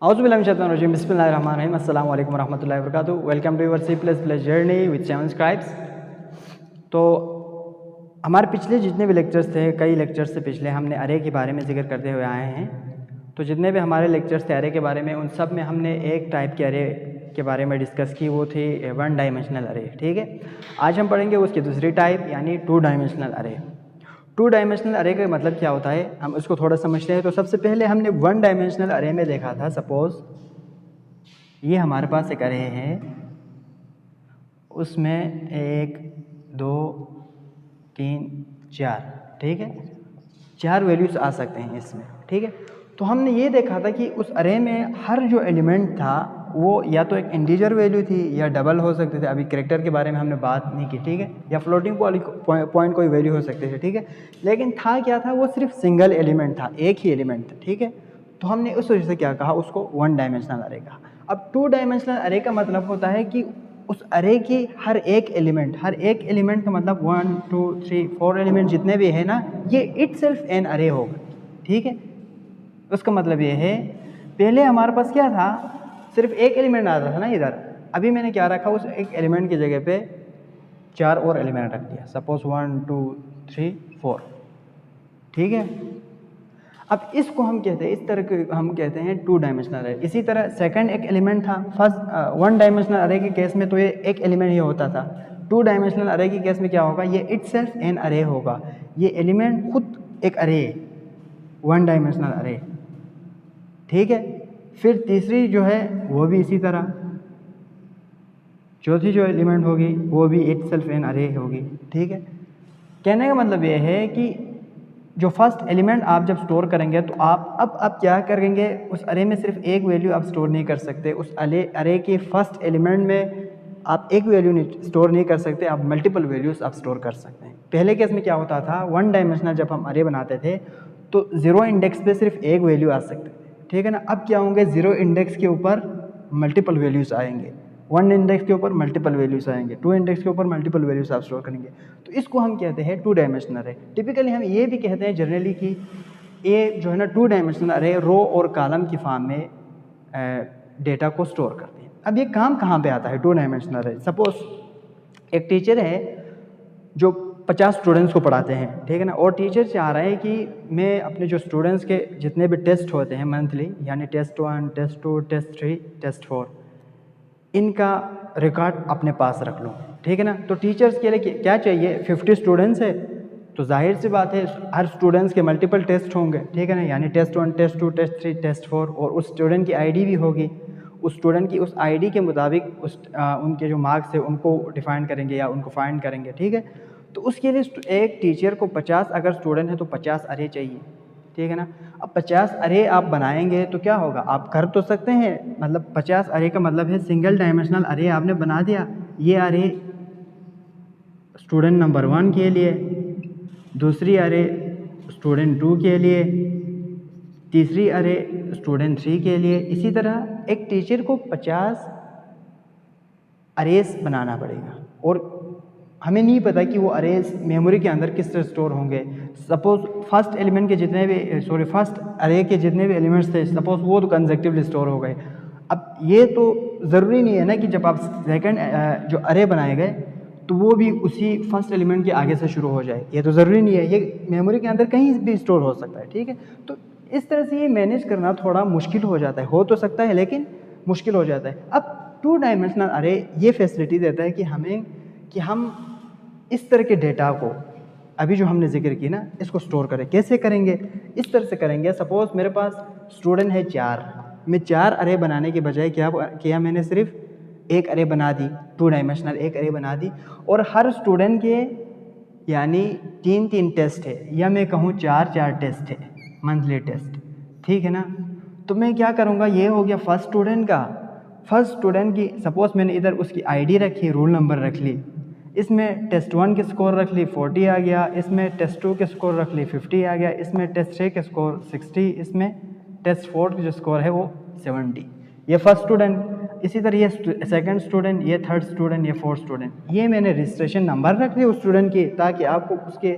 औज़ुबिल्लाहिमिनश्शैतानिर्रजीम बिस्मिल्लाहिर्रहमानिर्रहीम अस्सलामु अलैकुम रहमतुल्लाहि व बरकातुहू। Welcome to your C plus plus journey with 7 scribes. तो हमारे पिछले जितने भी लेक्चर्स थे, कई लेक्चर्स से पिछले हमने अरे के बारे में जिक्र करते हुए आए हैं। तो जितने भी हमारे लेक्चर्स थे अरे के बारे में, उन सब में हमने एक टाइप के अरे के बारे में डिस्कस की, वो थी वन डायमेंशनल अरे। ठीक है, आज हम पढ़ेंगे उसकी दूसरी टाइप यानी टू डायमेंशनल अरे। टू डायमेंशनल अरे का मतलब क्या होता है, हम उसको थोड़ा समझते हैं। तो सबसे पहले हमने वन डायमेंशनल अरे में देखा था। सपोज़ ये हमारे पास एक अरे है, उसमें 1 2 3 4, ठीक है, 4 वैल्यूज़ आ सकते हैं इसमें। ठीक है, तो हमने ये देखा था कि उस अरे में हर जो एलिमेंट था वो या तो एक इंटीजर वैल्यू थी या डबल हो सकते थे। अभी कैरेक्टर के बारे में हमने बात नहीं की, ठीक है, या फ्लोटिंग पॉइंट कोई वैल्यू हो सकती थी। ठीक है, लेकिन था क्या था, वो सिर्फ सिंगल एलिमेंट था, एक ही एलिमेंट था। ठीक है, तो हमने उस वजह से क्या कहा, उसको वन डायमेंशनल अरे कहा। अब टू डायमेंशनल अरे का मतलब होता है कि उस अरे की हर एक एलिमेंट का मतलब 1 2 3 4 एलिमेंट जितने भी है ना, ये इटसेल्फ एन अरे होगा। ठीक है, उसका मतलब ये है, पहले हमारे पास क्या था, सिर्फ एक एलिमेंट आता था ना इधर। अभी मैंने क्या रखा, उस एक एलिमेंट की जगह पे 4 और एलिमेंट रख दिया। सपोज 1 2 3 4। ठीक है, अब इसको हम कहते हैं, इस तरह के हम कहते हैं टू डायमेंशनल अरे। इसी तरह सेकंड एक एलिमेंट था। फर्स्ट वन डायमेंशनल अरे के केस में तो ये एक एलिमेंट ही होता था। टू डायमेंशनल अरे के केस में क्या होगा, ये इटसेल्फ एन अरे होगा। ये एलिमेंट खुद एक अरे, वन डायमेंशनल अरे। ठीक है, फिर तीसरी जो है वो भी इसी तरह, चौथी जो एलिमेंट होगी वो भी इटसेल्फ एन अरे होगी। ठीक है, कहने का मतलब ये है कि जो फर्स्ट एलिमेंट आप जब स्टोर करेंगे तो आप क्या करेंगे, उस अरे में सिर्फ एक वैल्यू आप स्टोर नहीं कर सकते। उस अरे के फर्स्ट एलिमेंट में आप एक वैल्यू स्टोर नहीं कर सकते, आप मल्टीपल वैल्यूज़ आप स्टोर कर सकते हैं। पहले केस में क्या होता था, वन डायमेंशनल जब हम अरे बनाते थे तो ज़ीरो इंडेक्स पे सिर्फ एक वैल्यू आ सकते थे। ठीक है ना, अब क्या होंगे, ज़ीरो इंडेक्स के ऊपर मल्टीपल वैल्यूज़ आएंगे, वन इंडेक्स के ऊपर मल्टीपल वैल्यूज़ आएंगे, टू इंडेक्स के ऊपर मल्टीपल वैल्यूज़ आप स्टोर करेंगे। तो इसको हम कहते हैं टू डायमेंशनल अरे। टिपिकली हम ये भी कहते हैं जनरली कि ये जो है ना टू डायमेंशनल अरे रो और कॉलम की फॉर्म में डेटा को स्टोर करते हैं। अब ये काम कहाँ पे आता है टू डायमेंशनल अरे। सपोज एक टीचर है जो 50 स्टूडेंट्स को पढ़ाते हैं, ठीक है ना, और टीचर चाह रहे हैं कि मैं अपने जो स्टूडेंट्स के जितने भी टेस्ट होते हैं मंथली, यानी टेस्ट 1 टेस्ट 2 टेस्ट 3 टेस्ट 4, इनका रिकॉर्ड अपने पास रख लूँ। ठीक है ना, तो टीचर्स के लिए क्या चाहिए, 50 स्टूडेंट्स है तो जाहिर सी बात है हर स्टूडेंट्स के मल्टीपल टेस्ट होंगे। ठीक है ना, यानी टेस्ट 1 टेस्ट 2 टेस्ट 3 टेस्ट 4, और उस स्टूडेंट की आईडी भी होगी। उस स्टूडेंट की उस आईडी के मुताबिक उनके जो मार्क्स है उनको डिफाइन करेंगे या उनको फाइंड करेंगे। ठीक है, तो उसके लिए एक टीचर को 50 अगर स्टूडेंट है तो 50 अरे चाहिए। ठीक है ना, अब 50 अरे आप बनाएंगे तो क्या होगा, आप कर तो सकते हैं, मतलब 50 अरे का मतलब है सिंगल डायमेंशनल अरे आपने बना दिया। ये अरे स्टूडेंट नंबर 1 के लिए, दूसरी अरे स्टूडेंट 2 के लिए, तीसरी अरे स्टूडेंट 3 के लिए। इसी तरह एक टीचर को 50 अरेज बनाना पड़ेगा, और हमें नहीं पता कि वो अरेज मेमोरी के अंदर किस तरह स्टोर होंगे। सपोज फर्स्ट एलिमेंट के जितने भी फर्स्ट अरे के जितने भी एलिमेंट्स थे, सपोज वो तो कंसेक्टिवली स्टोर हो गए। अब ये तो ज़रूरी नहीं है ना कि जब आप सेकंड जो अरे बनाए गए तो वो भी उसी फर्स्ट एलिमेंट के आगे से शुरू हो जाए, ये तो ज़रूरी नहीं है, ये मेमोरी के अंदर कहीं भी स्टोर हो सकता है। ठीक है, तो इस तरह से ये मैनेज करना थोड़ा मुश्किल हो जाता है, हो तो सकता है लेकिन मुश्किल हो जाता है। अब टू डायमेंशनल अरे ये फैसिलिटी देता है कि हम इस तरह के डेटा को, अभी जो हमने जिक्र की ना, इसको स्टोर करें। कैसे करेंगे, इस तरह से करेंगे। सपोज मेरे पास स्टूडेंट है 4, मैं 4 अरे बनाने के बजाय क्या किया, मैंने सिर्फ एक अरे बना दी, टू डायमेंशनल एक अरे बना दी, और हर स्टूडेंट के यानी 3 टेस्ट है, या मैं कहूँ 4 टेस्ट है, मंथली टेस्ट। ठीक है ना, तो मैं क्या करूँगा, ये हो गया फर्स्ट स्टूडेंट का। फर्स्ट स्टूडेंट की सपोज मैंने इधर उसकी आईडी रखी, रोल नंबर रख ली, इसमें टेस्ट 1 के स्कोर रख ली 40 आ गया, इसमें टेस्ट 2 के स्कोर रख ली 50 आ गया, इसमें टेस्ट 3 के स्कोर 60, इसमें टेस्ट 4 के जो स्कोर है वो 70। ये फर्स्ट स्टूडेंट। इसी तरह ये सेकंड स्टूडेंट, ये थर्ड स्टूडेंट, ये फोर्थ स्टूडेंट। ये मैंने रजिस्ट्रेशन नंबर रख दी उस स्टूडेंट की, ताकि आपको उसके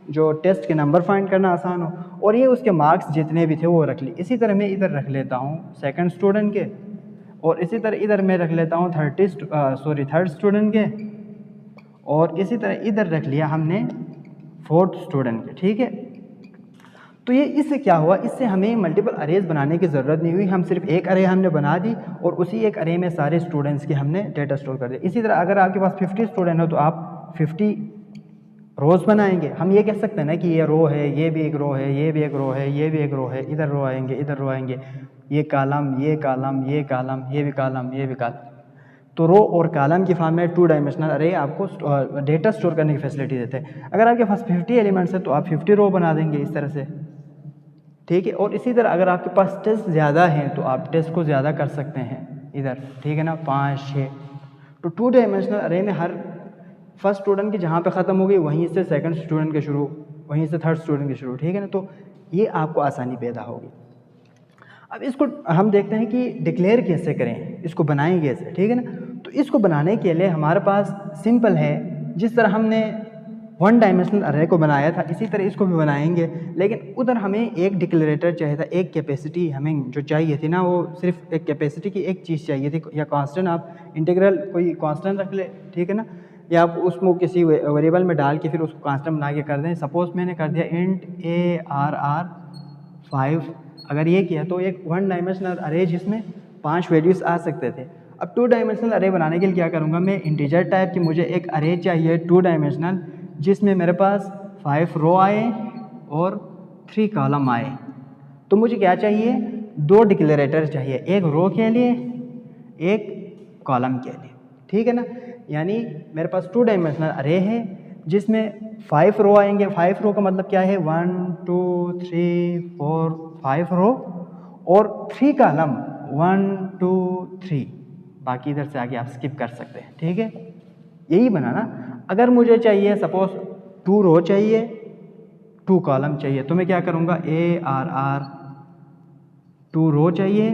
जो टेस्ट के नंबर फाइंड करना आसान हो, और ये उसके मार्क्स जितने भी थे वो रख ली। इसी तरह मैं इधर रख लेता हूँ सेकंड स्टूडेंट के, और इसी तरह इधर मैं रख लेता हूँ थर्ड स्टूडेंट के, और इसी तरह इधर रख लिया हमने फोर्थ स्टूडेंट के। ठीक है, तो ये इससे क्या हुआ, इससे हमें मल्टीपल अरेज बनाने की ज़रूरत नहीं हुई, हम सिर्फ एक अरे हमने बना दी और उसी एक अरे में सारे स्टूडेंट्स के हमने डेटा स्टोर कर दिया। इसी तरह अगर आपके पास 50 स्टूडेंट हो तो आप 50 रोज़ बनाएंगे। हम ये कह सकते हैं ना कि ये रो है, ये भी एक रो है, ये भी एक रो है, ये भी एक रो है, इधर रो आएंगे, इधर रो आएंगे, ये कालम, ये कालम, ये कालम, ये भी कालम, ये भी कालम। तो रो और कॉलम की फॉर्म में 2 डायमेंशनल अरे आपको डेटा स्टोर करने की फैसिलिटी देते हैं। अगर आपके पास 50 एलिमेंट्स है तो आप 50 रो बना देंगे इस तरह से। ठीक है, और इसी तरह अगर आपके पास टेस्ट ज़्यादा हैं तो आप टेस्ट को ज़्यादा कर सकते हैं इधर। ठीक है ना, 5 6। तो 2 डायमेंशनल अरे में हर फर्स्ट स्टूडेंट की जहाँ पे ख़त्म हो गई वहीं से सेकंड स्टूडेंट के शुरू, वहीं से थर्ड स्टूडेंट के शुरू। ठीक है ना, तो ये आपको आसानी पैदा होगी। अब इसको हम देखते हैं कि डिक्लेयर कैसे करें, इसको बनाएं कैसे। ठीक है ना, तो इसको बनाने के लिए हमारे पास सिंपल है, जिस तरह हमने 1 डायमेंशनल अरे को बनाया था इसी तरह इसको भी बनाएंगे, लेकिन उधर हमें एक डिक्लेरेटर चाहिए था, एक कैपेसिटी हमें जो चाहिए थी ना, वो सिर्फ एक कैपेसिटी की एक चीज़ चाहिए थी, या कांस्टेंट, आप इंटीग्रल कोई कांस्टेंट रख ले। ठीक है ना, या आप उसको किसी वेरिएबल में डाल के फिर उसको कांस्टेंट बना के कर दें। सपोज मैंने कर दिया इंट ARR 5, अगर ये किया तो एक 1 डायमेंशनल अरे जिसमें 5 वैल्यूज़ आ सकते थे। अब 2 डायमेंशनल अरे बनाने के लिए क्या करूँगा, मैं इंटीजर टाइप की मुझे एक अरे चाहिए 2 डायमेंशनल, जिसमें मेरे पास 5 रो आए और 3 कॉलम आए। तो मुझे क्या चाहिए, 2 डिक्लेरेटर चाहिए, एक रो के लिए एक कॉलम के लिए। ठीक है ना, यानी मेरे पास 2 डायमेंशनल अरे है जिसमें 5 रो आएंगे। 5 रो का मतलब क्या है, 1 2 3 4 5 रो, और 3 कॉलम 1 2 3, बाकी इधर से आगे आप स्किप कर सकते हैं। ठीक है, यही बना ना। अगर मुझे चाहिए सपोज 2 रो चाहिए 2 कॉलम चाहिए, तो मैं क्या करूँगा, ARR 2 रो चाहिए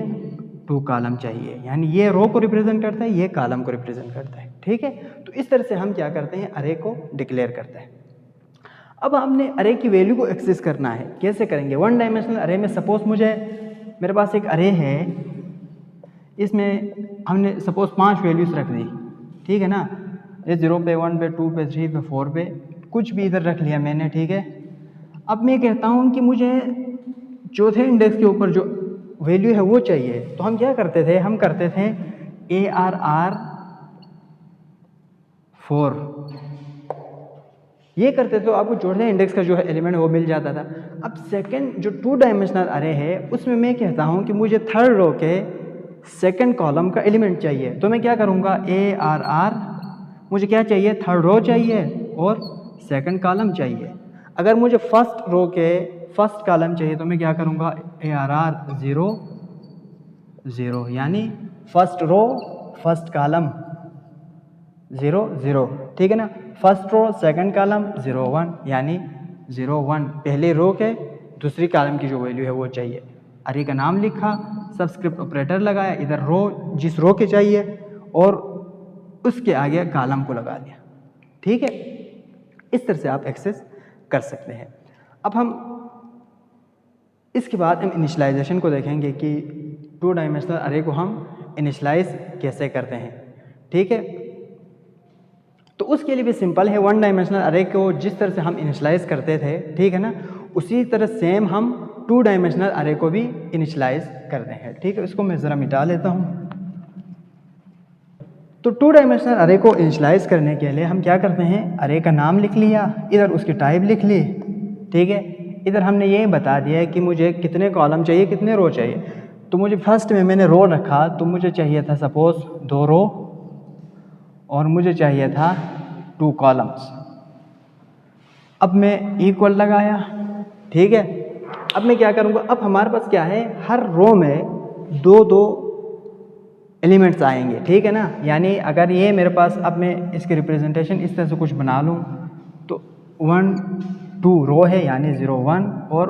2 कॉलम चाहिए, यानी ये रो को रिप्रेजेंट करता है, ये कॉलम को रिप्रेजेंट करता है। ठीक है, तो इस तरह से हम क्या करते हैं, अरे को डिक्लेयर करते हैं। अब हमने अरे की वैल्यू को एक्सेस करना है, कैसे करेंगे। 1 डायमेंशनल अरे में सपोज मेरे पास एक अरे है, इसमें हमने सपोज 5 वैल्यूज़ रख दी। ठीक है ना, ये 0 पे 1 पे 2 पे 3 पे 4 पे कुछ भी इधर रख लिया मैंने। ठीक है, अब मैं कहता हूँ कि मुझे चौथे इंडेक्स के ऊपर जो वैल्यू है वो चाहिए, तो हम क्या करते थे, हम करते थे ARR 4, ये करते तो आपको चौथे इंडेक्स का जो है एलिमेंट वो मिल जाता था। अब सेकंड जो 2 डायमेंशनल अरे है उसमें मैं कहता हूँ कि मुझे थर्ड रो के सेकंड कॉलम का एलिमेंट चाहिए, तो मैं क्या करूँगा, ARR मुझे क्या चाहिए, थर्ड रो चाहिए और सेकंड कॉलम चाहिए। अगर मुझे फर्स्ट रो के फर्स्ट कॉलम चाहिए तो मैं क्या करूँगा, ARR 0 0, यानी फर्स्ट रो फर्स्ट कॉलम 0 0। ठीक है ना, फर्स्ट रो सेकंड कॉलम 0 1, यानी 0 1 पहले रो के दूसरी कॉलम की जो वैल्यू है वो चाहिए। अरे का नाम लिखा, सबस्क्रिप्ट ऑपरेटर लगाया, इधर रो जिस रो के चाहिए और उसके आगे कॉलम को लगा दिया। ठीक है, इस तरह से आप एक्सेस कर सकते हैं। अब हम इसके बाद हम इनिशियलाइजेशन को देखेंगे कि 2 डायमेंशनल अरे को हम इनिशियलाइज कैसे करते हैं। ठीक है, तो उसके लिए भी सिंपल है, 1 डायमेंशनल अरे को जिस तरह से हम इनिशियलाइज करते थे, ठीक है ना, उसी तरह सेम हम 2 डायमेंशनल अरे को भी इनिशियलाइज करते हैं। ठीक है, इसको मैं ज़रा मिटा लेता हूँ। तो 2 डायमेंशनल अरे को इनिशियलाइज करने के लिए हम क्या करते हैं, अरे का नाम लिख लिया, इधर उसकी टाइप लिख ली। ठीक है, इधर हमने ये बता दिया है कि मुझे कितने कॉलम चाहिए, कितने रो चाहिए। तो मुझे फर्स्ट में मैंने रो रखा, तो मुझे चाहिए था सपोज 2 रो और मुझे चाहिए था 2 कॉलम्स। अब मैं इक्वल लगाया। ठीक है, अब मैं क्या करूँगा, अब हमारे पास क्या है, हर रो में 2 2 एलिमेंट्स आएंगे। ठीक है ना, यानी अगर ये मेरे पास, अब मैं इसकी रिप्रेजेंटेशन इस तरह से कुछ बना लूँ तो 1 2 रो है यानी 0 1 और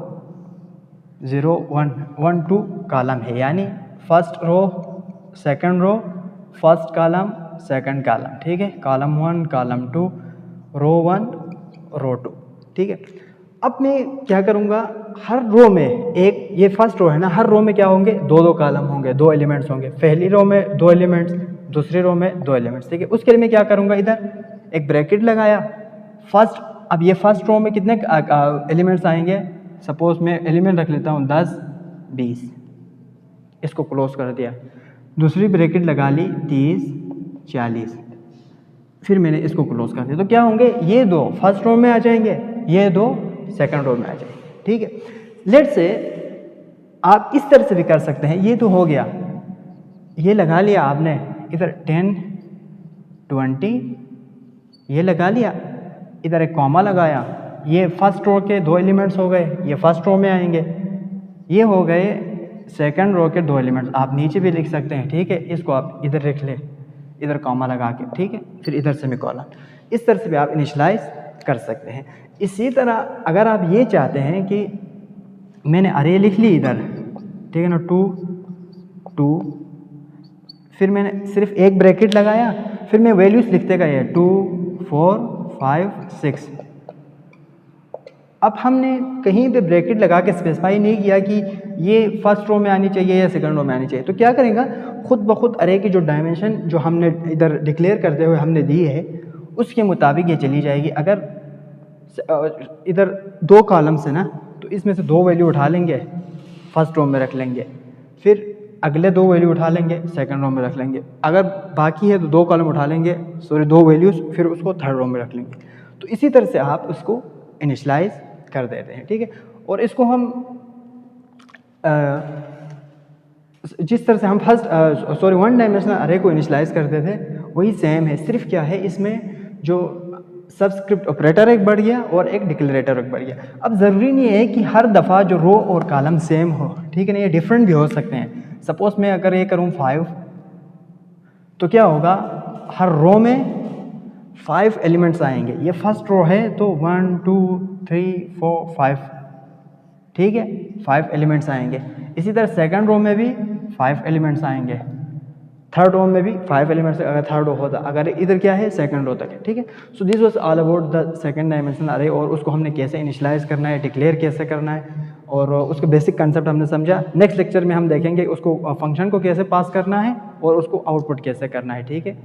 0 1 1 2 कॉलम है, यानी first row second row first column second column. ठीक है, कॉलम 1 कॉलम 2 रो 1 रो 2। ठीक है, अब मैं क्या करूँगा, हर रो में एक, ये फर्स्ट रो है ना, हर रो में क्या होंगे, दो दो कॉलम होंगे, दो एलिमेंट्स होंगे। पहली रो में दो एलिमेंट्स, दूसरी रो में दो एलिमेंट्स, ठीक है। उसके लिए मैं क्या करूँगा, इधर एक ब्रैकेट लगाया फर्स्ट। अब ये फर्स्ट रो में कितने एलिमेंट्स आएंगे, सपोज मैं एलिमेंट रख लेता हूँ 10 20, इसको क्लोज कर दिया। दूसरी ब्रैकेट लगा ली 30 40, फिर मैंने इसको क्लोज कर दिया। तो क्या होंगे, ये दो फर्स्ट रो में आ जाएंगे, ये दो सेकंड रो में आ जाएंगे, ठीक है। लेट से आप इस तरह से भी कर सकते हैं, ये तो हो गया, ये लगा लिया आपने इधर 10 20, ये लगा लिया, इधर एक कॉमा लगाया, ये फर्स्ट रो के दो एलिमेंट्स हो गए, ये फर्स्ट रो में आएंगे, ये हो गए सेकंड रो के दो एलिमेंट्स। आप नीचे भी लिख सकते हैं, ठीक है, इसको आप इधर लिख ले, इधर कॉमा लगा के, ठीक है, फिर इधर सेमीकोलन। इस तरह से भी आप इनिशियलाइज कर सकते हैं। इसी तरह अगर आप ये चाहते हैं कि मैंने अरे लिख ली इधर, ठीक है ना, 2 2, फिर मैंने सिर्फ एक ब्रैकेट लगाया, फिर मैं वैल्यूज लिखते गए 2 4 5 6। अब हमने कहीं पे ब्रैकेट लगा के स्पेसिफाई नहीं किया कि ये फर्स्ट रो में आनी चाहिए या सेकंड रो में आनी चाहिए। तो क्या करेंगे, खुद ब खुद अरे की जो डायमेंशन जो हमने इधर डिक्लेयर करते हुए हमने दी है, उसके मुताबिक ये चली जाएगी। अगर इधर दो कॉलम्स है ना, तो इसमें से दो वैल्यू उठा लेंगे, फर्स्ट रो में रख लेंगे, फिर अगले दो वैल्यू उठा लेंगे, सेकंड रो में रख लेंगे। अगर बाकी है तो दो कॉलम उठा लेंगे, सॉरी दो वैल्यूज, फिर उसको थर्ड रो में रख लेंगे। तो इसी तरह से आप उसको इनिशियलाइज कर देते हैं, ठीक है। और इसको हम जिस तरह से हम फर्स्ट वन डायमेंशनल अरे को इनिशियलाइज करते थे, वही सेम है। सिर्फ क्या है, इसमें जो सबस्क्रिप्ट ऑपरेटर एक बढ़ गया और एक डिक्लेरेटर एक बढ़ गया। अब ज़रूरी नहीं है कि हर दफ़ा जो रो और कॉलम सेम हो, ठीक है ना, ये डिफरेंट भी हो सकते हैं। सपोज मैं अगर ये करूँ 5, तो क्या होगा, हर रो में 5 एलिमेंट्स आएंगे। ये फर्स्ट रो है तो 1 2 3 4 5, ठीक है, 5 एलिमेंट्स आएंगे। इसी तरह सेकंड रो में भी 5 एलिमेंट्स आएंगे, थर्ड रो में भी 5 एलिमेंट्स, अगर थर्ड रो होता, अगर इधर क्या है सेकंड रो तक है, ठीक है। So this was all about the second dimensional अरे, और उसको हमने कैसे इनिशियलाइज करना है, डिक्लेयर कैसे करना है, और उसके बेसिक कंसेप्ट हमने समझा। नेक्स्ट लेक्चर में हम देखेंगे उसको फंक्शन को कैसे पास करना है और उसको आउटपुट कैसे करना है, ठीक है।